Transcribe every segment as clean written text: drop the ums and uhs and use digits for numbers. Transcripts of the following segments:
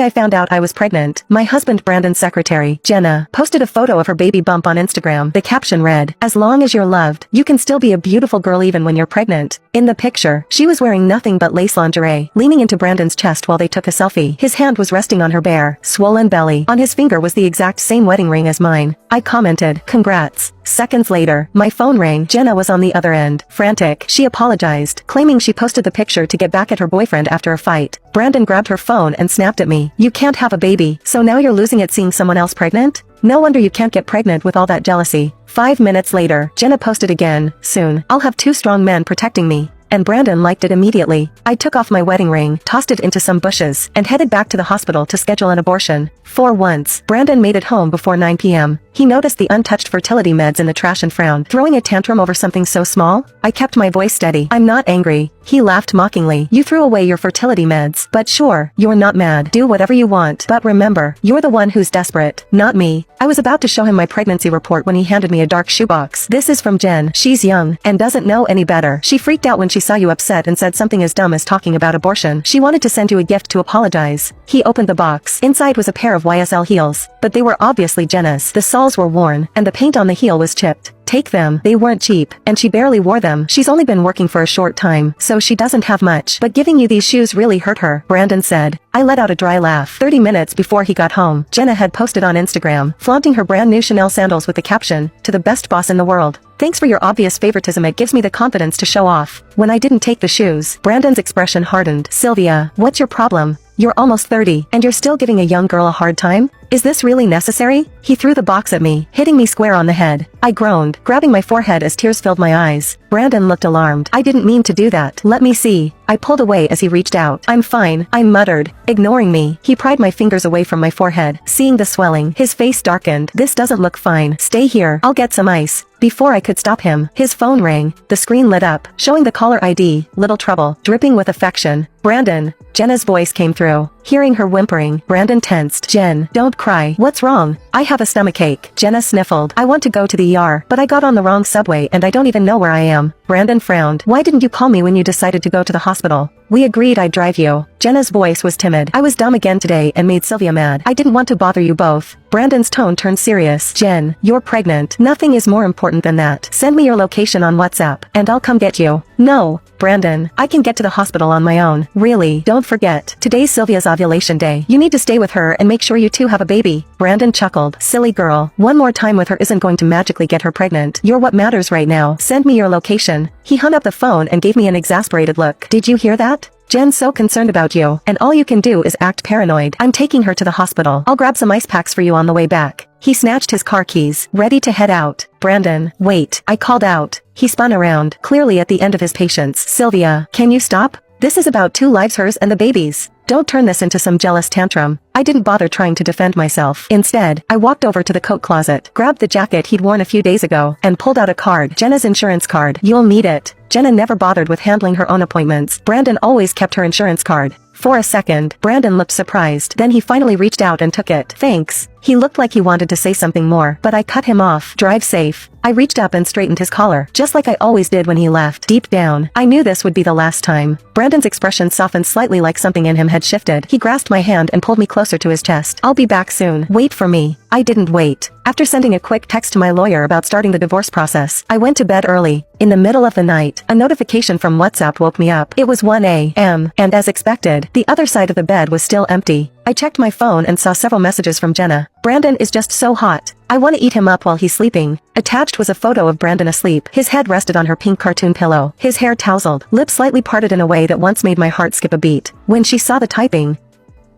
I found out I was pregnant. My husband Brandon's secretary, Jenna, posted a photo of her baby bump on Instagram. The caption read, "As long as you're loved, you can still be a beautiful girl even when you're pregnant." In the picture, she was wearing nothing but lace lingerie, leaning into Brandon's chest while they took a selfie. His hand was resting on her bare, swollen belly. On his finger was the exact same wedding ring as mine. I commented, "Congrats." Seconds later, my phone rang. Jenna was on the other end. Frantic, she apologized, claiming she posted the picture to get back at her boyfriend after a fight. Brandon grabbed her phone and snapped at me. "You can't have a baby, so now you're losing it seeing someone else pregnant? No wonder you can't get pregnant with all that jealousy." 5 minutes later, Jenna posted again, "Soon, I'll have 2 strong men protecting me." And Brandon liked it immediately. I took off my wedding ring, tossed it into some bushes, and headed back to the hospital to schedule an abortion. For once, Brandon made it home before 9 p.m. He noticed the untouched fertility meds in the trash and frowned. "Throwing a tantrum over something so small?" I kept my voice steady. "I'm not angry." He laughed mockingly. "You threw away your fertility meds. But sure, you're not mad. Do whatever you want. But remember, you're the one who's desperate, not me." I was about to show him my pregnancy report when he handed me a dark shoebox. "This is from Jen. She's young, and doesn't know any better. She freaked out when she saw you upset and said something as dumb as talking about abortion. She wanted to send you a gift to apologize." He opened the box. Inside was a pair of YSL heels, but they were obviously Jenna's. The soles were worn, and the paint on the heel was chipped. "Take them. They weren't cheap, and she barely wore them. She's only been working for a short time, so she doesn't have much. But giving you these shoes really hurt her," Brandon said. I let out a dry laugh. 30 minutes before he got home, Jenna had posted on Instagram, flaunting her brand new Chanel sandals with the caption, "To the best boss in the world. Thanks for your obvious favoritism, it gives me the confidence to show off." When I didn't take the shoes, Brandon's expression hardened. "Sylvia, what's your problem? You're almost 30, and you're still giving a young girl a hard time? Is this really necessary?" He threw the box at me, hitting me square on the head. I groaned, grabbing my forehead as tears filled my eyes. Brandon looked alarmed. "I didn't mean to do that. Let me see." I pulled away as he reached out. "I'm fine," I muttered, ignoring me. He pried my fingers away from my forehead. Seeing the swelling, his face darkened. "This doesn't look fine. Stay here. I'll get some ice." Before I could stop him, his phone rang. The screen lit up, showing the caller ID, "Little Trouble," dripping with affection. "Brandon." Jenna's voice came through. Hearing her whimpering, Brandon tensed. "Jen, don't cry. What's wrong?" "I have a stomachache." Jenna sniffled. "I want to go to the ER, but I got on the wrong subway and I don't even know where I am." Brandon frowned. "Why didn't you call me when you decided to go to the hospital?" "We agreed I'd drive you." Jenna's voice was timid. "I was dumb again today and made Sylvia mad. I didn't want to bother you both." Brandon's tone turned serious. "Jen, you're pregnant. Nothing is more important than that. Send me your location on WhatsApp, and I'll come get you." "No, Brandon. I can get to the hospital on my own." "Really? Don't forget, today's Sylvia's ovulation day. You need to stay with her and make sure you two have a baby." Brandon chuckled. "Silly girl. One more time with her isn't going to magically get her pregnant. You're what matters right now. Send me your location." He hung up the phone and gave me an exasperated look. "Did you hear that? Jen's so concerned about you, and all you can do is act paranoid. I'm taking her to the hospital. I'll grab some ice packs for you on the way back." He snatched his car keys, ready to head out. "Brandon, wait," I called out. He spun around, clearly at the end of his patience. "Sylvia, can you stop? This is about 2 lives, hers and the baby's. Don't turn this into some jealous tantrum." I didn't bother trying to defend myself. Instead, I walked over to the coat closet, grabbed the jacket he'd worn a few days ago, and pulled out a card. "Jenna's insurance card. You'll need it." Jenna never bothered with handling her own appointments. Brandon always kept her insurance card. For a second, Brandon looked surprised. Then he finally reached out and took it. "Thanks." He looked like he wanted to say something more, but I cut him off. "Drive safe." I reached up and straightened his collar, just like I always did when he left. Deep down, I knew this would be the last time. Brandon's expression softened slightly, like something in him had shifted. He grasped my hand and pulled me closer to his chest. "I'll be back soon. Wait for me." I didn't wait. After sending a quick text to my lawyer about starting the divorce process, I went to bed early. In the middle of the night, a notification from WhatsApp woke me up. It was 1 a.m., and as expected, the other side of the bed was still empty. I checked my phone and saw several messages from Jenna. "Brandon is just so hot. I want to eat him up while he's sleeping." Attached was a photo of Brandon asleep. His head rested on her pink cartoon pillow. His hair tousled, lips slightly parted in a way that once made my heart skip a beat. When she saw the typing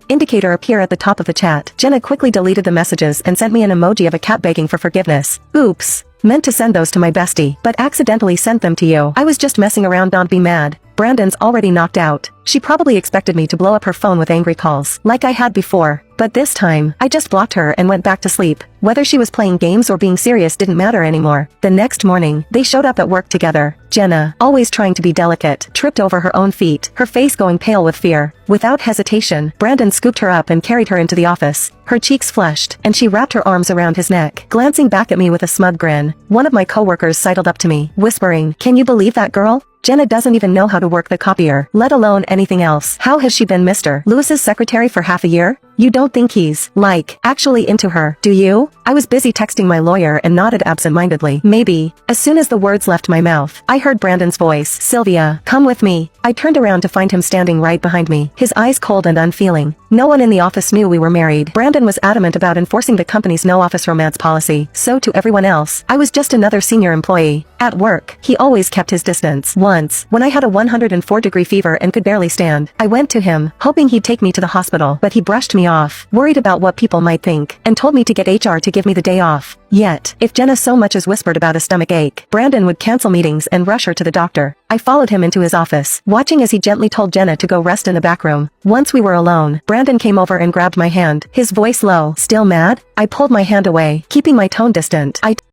indicator appear at the top of the chat, Jenna quickly deleted the messages and sent me an emoji of a cat begging for forgiveness. "Oops. Meant to send those to my bestie, but accidentally sent them to you. I was just messing around, don't be mad. Brandon's already knocked out." She probably expected me to blow up her phone with angry calls, like I had before. But this time, I just blocked her and went back to sleep. Whether she was playing games or being serious didn't matter anymore. The next morning, they showed up at work together. Jenna, always trying to be delicate, tripped over her own feet, her face going pale with fear. Without hesitation, Brandon scooped her up and carried her into the office. Her cheeks flushed, and she wrapped her arms around his neck, glancing back at me with a smug grin. One of my coworkers sidled up to me, whispering, "Can you believe that girl? Jenna doesn't even know how to work the copier, let alone anything else. How has she been Mr. Lewis's secretary for half a year? You don't think he's, like, actually into her, do you? I was busy texting my lawyer and nodded absent-mindedly. Maybe. As soon as the words left my mouth, I heard Brandon's voice. Sylvia, come with me. I turned around to find him standing right behind me, his eyes cold and unfeeling. No one in the office knew we were married. Brandon was adamant about enforcing the company's no-office romance policy, so to everyone else, I was just another senior employee. At work, he always kept his distance. Once, when I had a 104-degree fever and could barely stand, I went to him, hoping he'd take me to the hospital, but he brushed me off, worried about what people might think, and told me to get HR to give me the day off. Yet, if Jenna so much as whispered about a stomach ache, Brandon would cancel meetings and rush her to the doctor. I followed him into his office, watching as he gently told Jenna to go rest in the back room. Once we were alone, Brandon came over and grabbed my hand, his voice low. Still mad? I pulled my hand away, keeping my tone distant.